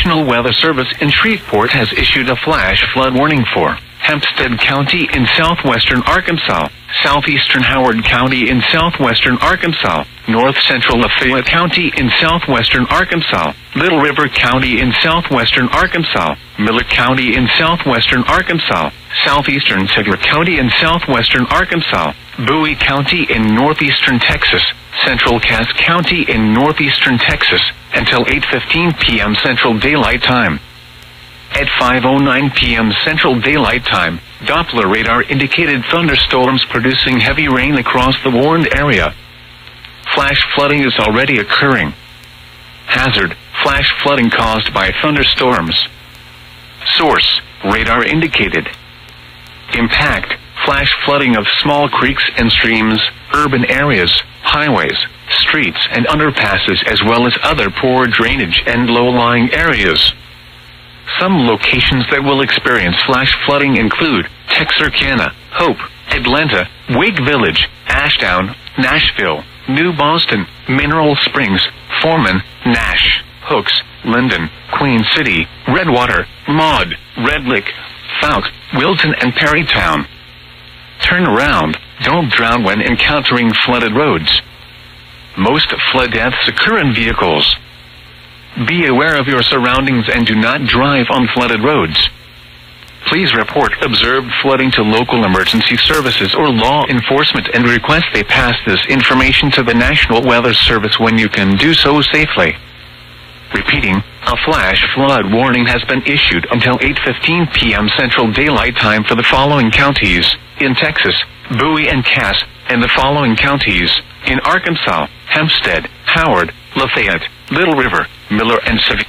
National Weather Service in Shreveport has issued a flash flood warning for Hempstead County in southwestern Arkansas, southeastern Howard County in southwestern Arkansas, north central Lafayette County in southwestern Arkansas, Little River County in southwestern Arkansas, Miller County in southwestern Arkansas, southeastern Tigard County in southwestern Arkansas, Bowie County in northeastern Texas, central Cass County in northeastern Texas, until 8:15 p.m. Central Daylight Time. At 5:09 p.m. Central Daylight Time, Doppler radar indicated thunderstorms producing heavy rain across the warned area. Flash flooding is already occurring. Hazard: flash flooding caused by thunderstorms. Source: radar indicated. Impact: flash flooding of small creeks and streams, urban areas, highways, streets and underpasses, as well as other poor drainage and low-lying areas. Some locations that will experience flash flooding include Texarkana, Hope, Atlanta, Wake Village, Ashdown, Nashville, New Boston, Mineral Springs, Foreman, Nash, Hooks, Linden, Queen City, Redwater, Maud, Red Lick, Fouke, Wilton and Perrytown. Turn around. Don't drown when encountering flooded roads. Most flood deaths occur in vehicles. Be aware of your surroundings and do not drive on flooded roads. Please report observed flooding to local emergency services or law enforcement and request they pass this information to the National Weather Service when you can do so safely. Repeating, a flash flood warning has been issued until 8:15 p.m. Central Daylight Time for the following counties: in Texas, Bowie and Cass, and the following counties: in Arkansas, Hempstead, Howard, Lafayette, Little River, Miller and Savannah.